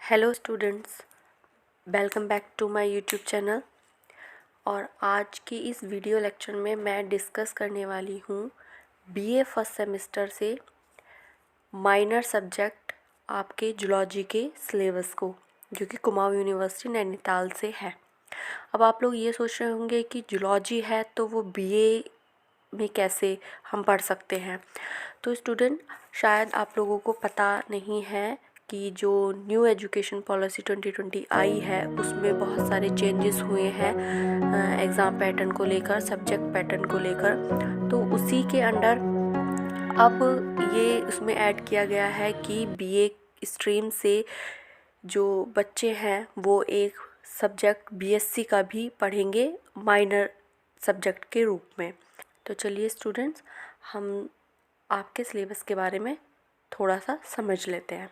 Hello students, welcome back to my YouTube channel. और आज की इस वीडियो लेक्चर में मैं डिस्कस करने वाली हूँ बीए फर्स्ट सेमेस्टर से माइनर सब्जेक्ट आपके जूलॉजी के सिलेबस को, जो कि कुमाऊँ यूनिवर्सिटी नैनीताल से है। अब आप लोग ये सोच रहे होंगे कि जूलॉजी है तो वो बीए में कैसे हम पढ़ सकते हैं। तो स्टूडेंट, शायद आप लोगों को पता नहीं है कि जो न्यू एजुकेशन पॉलिसी 2020 आई है उसमें बहुत सारे चेंजेस हुए हैं एग्ज़ाम पैटर्न को लेकर, सब्जेक्ट पैटर्न को लेकर। तो उसी के अंडर अब ये उसमें ऐड किया गया है कि बीए स्ट्रीम से जो बच्चे हैं वो एक सब्जेक्ट बीएससी का भी पढ़ेंगे माइनर सब्जेक्ट के रूप में। तो चलिए स्टूडेंट्स, हम आपके सिलेबस के बारे में थोड़ा सा समझ लेते हैं।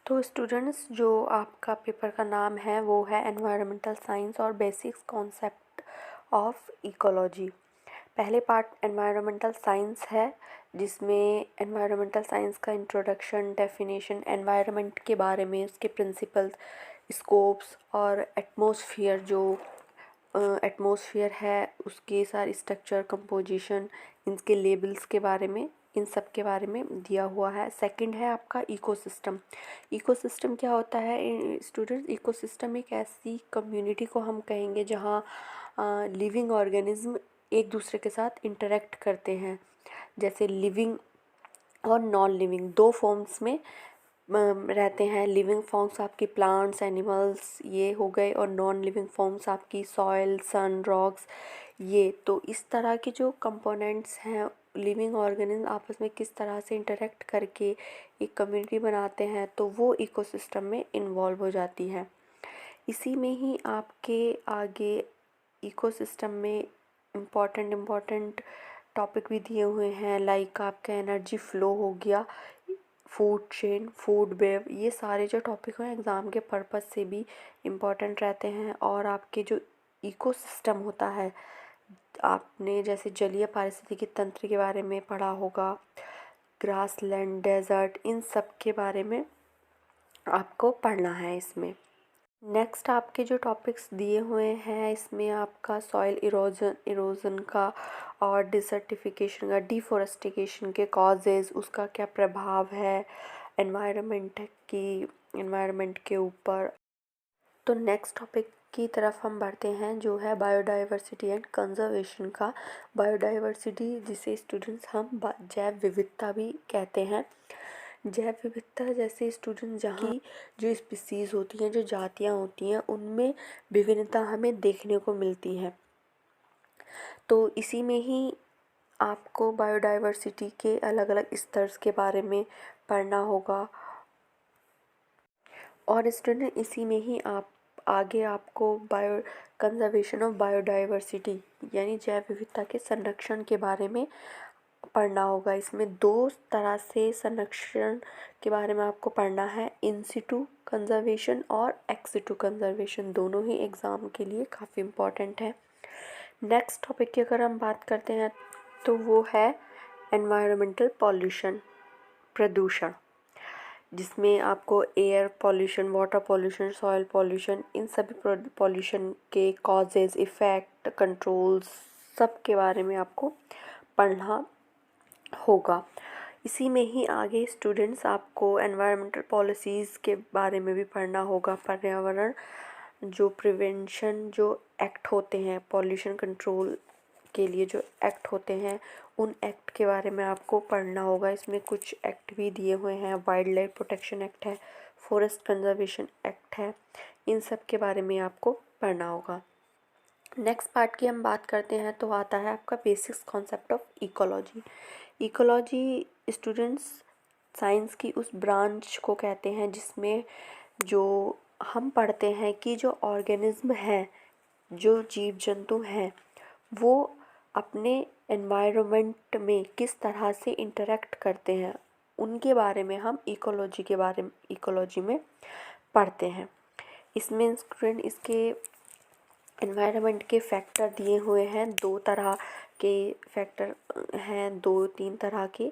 तो स्टूडेंट्स, जो आपका पेपर का नाम है वो है एनवायरमेंटल साइंस और बेसिक्स कॉन्सेप्ट ऑफ इकोलॉजी। पहले पार्ट एनवायरमेंटल साइंस है, जिसमें एनवायरमेंटल साइंस का इंट्रोडक्शन, डेफिनेशन, एनवायरनमेंट के बारे में, उसके प्रिंसिपल्स, स्कोप्स और एटमॉस्फेयर, जो एटमॉस्फेयर है उसके सारे स्ट्रक्चर, कंपोजिशन, इनके लेबल्स के बारे में, इन सब के बारे में दिया हुआ है। सेकंड है आपका इकोसिस्टम। इकोसिस्टम क्या होता है स्टूडेंट? इकोसिस्टम एक ऐसी कम्युनिटी को हम कहेंगे जहाँ लिविंग ऑर्गेनिज्म एक दूसरे के साथ इंटरेक्ट करते हैं। जैसे लिविंग और नॉन लिविंग दो फॉर्म्स में रहते हैं। लिविंग फॉर्म्स आपकी प्लांट्स, एनिमल्स ये हो गए, और नॉन लिविंग फॉर्म्स आपकी सॉइल, सन, रॉक्स ये। तो इस तरह के जो कंपोनेंट्स हैं, लिविंग ऑर्गेनिज्म आपस में किस तरह से इंटरेक्ट करके एक कम्युनिटी बनाते हैं, तो वो इकोसिस्टम में इन्वॉल्व हो जाती है। इसी में ही आपके आगे इकोसिस्टम में इम्पॉर्टेंट टॉपिक भी दिए हुए हैं, लाइक आपका एनर्जी फ्लो हो गया, फूड चेन, फूड वेव, ये सारे जो टॉपिक हैं एग्ज़ाम के पर्पज़ से भी इम्पॉर्टेंट रहते हैं। और आपके जो इकोसिस्टम होता है, आपने जैसे जलीय पारिस्थितिकी तंत्र के बारे में पढ़ा होगा, ग्रासलैंड, डेजर्ट, इन सब के बारे में आपको पढ़ना है इसमें। नेक्स्ट आपके जो टॉपिक्स दिए हुए हैं इसमें आपका सॉइल इरोजन का और डिसर्टिफिकेशन का, डिफॉरेस्टेशन के कॉजेज़, उसका क्या प्रभाव है एनवायरनमेंट के ऊपर। तो नेक्स्ट टॉपिक की तरफ हम बढ़ते हैं, जो है बायोडाइवर्सिटी एंड कंजर्वेशन का। बायोडाइवर्सिटी जिसे स्टूडेंट्स हम जैव विविधता भी कहते हैं। जैव विविधता जैसे स्टूडेंट जहाँ की जो स्पीसीज़ होती हैं, जो जातियाँ होती हैं, उनमें विभिन्नता हमें देखने को मिलती है। तो इसी में ही आपको बायोडाइवर्सिटी के अलग अलग स्तर के बारे में पढ़ना होगा। और स्टूडेंट, इसी में ही आप आगे आपको बायो कंजर्वेशन ऑफ बायोडाइवर्सिटी यानी जैव विविधता के संरक्षण के बारे में पढ़ना होगा। इसमें दो तरह से संरक्षण के बारे में आपको पढ़ना है, इन सिटू कंजर्वेशन और एक्स सिटू कंजर्वेशन। दोनों ही एग्ज़ाम के लिए काफ़ी इम्पॉर्टेंट है। नेक्स्ट टॉपिक की अगर हम बात करते हैं तो वो है एनवायरमेंटल पॉल्यूशन, प्रदूषण, जिसमें आपको air pollution, water pollution, soil pollution, इन सभी पॉल्यूशन के कॉजेज़, इफ़ेक्ट, कंट्रोल्स, सब के बारे में आपको पढ़ना होगा। इसी में ही आगे स्टूडेंट्स आपको एनवायरमेंटल पॉलिसीज़ के बारे में भी पढ़ना होगा। पर्यावरण जो प्रिवेंशन जो एक्ट होते हैं, पॉल्यूशन कंट्रोल के लिए जो एक्ट होते हैं, उन एक्ट के बारे में आपको पढ़ना होगा। इसमें कुछ एक्ट भी दिए हुए हैं, वाइल्ड लाइफ प्रोटेक्शन एक्ट है, फॉरेस्ट कंजर्वेशन एक्ट है, इन सब के बारे में आपको पढ़ना होगा। नेक्स्ट पार्ट की हम बात करते हैं तो आता है आपका basics concept of ecology. Ecology students science की उस ब्रांच को कहते हैं जिसमें जो हम पढ़ते हैं कि जो ऑर्गेनिज्म हैं, जो जीव जंतु हैं, वो अपने एनवायरनमेंट में किस तरह से इंटरेक्ट करते हैं, उनके बारे में हम इकोलॉजी में पढ़ते हैं। इसमें स्टूडेंट इसके एनवायरनमेंट के फैक्टर दिए हुए हैं दो तरह के फैक्टर हैं 2-3 तरह के,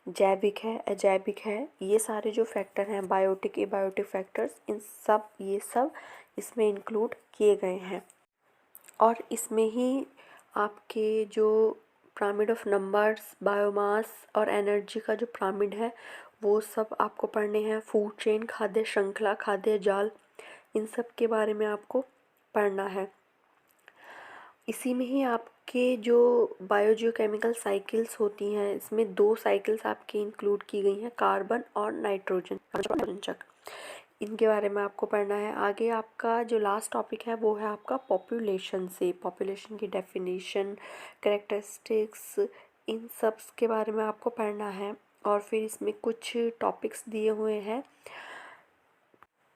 जैविक है, अजैविक है। ये सारे जो फैक्टर हैं बायोटिक, एबायोटिक फैक्टर्स, ये सब इसमें इंक्लूड किए गए हैं। और इसमें ही आपके जो पिरामिड ऑफ नंबर्स, बायोमास और एनर्जी का जो पिरामिड है वो सब आपको पढ़ने हैं। फूड चेन, खाद्य श्रृंखला, खाद्य जाल, इन सब के बारे में आपको पढ़ना है। इसी में ही आपके जो बायोजियोकेमिकल साइकिल्स होती हैं, इसमें 2 साइकिल्स आपकी इंक्लूड की गई हैं, कार्बन और नाइट्रोजन चक्र। इनके बारे में आपको पढ़ना है। आगे आपका जो लास्ट टॉपिक है वो है आपका पॉपुलेशन से, पॉपुलेशन की डेफिनेशन, कैरेक्टरिस्टिक्स, इन सब के बारे में आपको पढ़ना है। और फिर इसमें कुछ टॉपिक्स दिए हुए हैं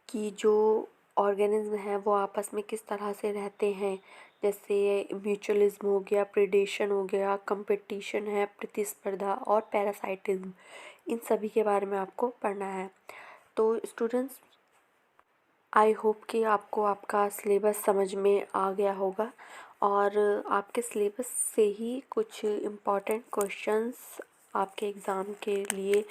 कि जो ऑर्गेनिज्म हैं वो आपस में किस तरह से रहते हैं, जैसे म्यूचुअलिज्म हो गया, प्रेडेशन हो गया, कंपटीशन है, प्रतिस्पर्धा और पैरासाइटिज्म, इन सभी के बारे में आपको पढ़ना है। तो स्टूडेंट्स, आई होप कि आपको आपका सिलेबस समझ में आ गया होगा और आपके सिलेबस से ही कुछ इम्पॉर्टेंट क्वेश्चंस आपके एग्ज़ाम के लिए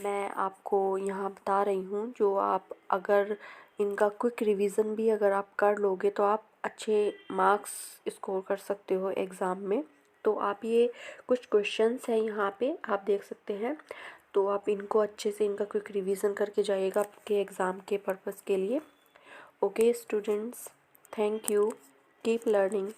मैं आपको यहाँ बता रही हूँ, जो आप अगर इनका क्विक रिवीजन भी अगर आप कर लोगे तो आप अच्छे मार्क्स स्कोर कर सकते हो एग्ज़ाम में। तो आप ये कुछ क्वेश्चंस हैं यहाँ पे आप देख सकते हैं, तो आप इनको अच्छे से इनका क्विक रिवीजन करके जाइएगा आपके एग्ज़ाम के पर्पज़ के लिए। Okay students, thank you, keep learning.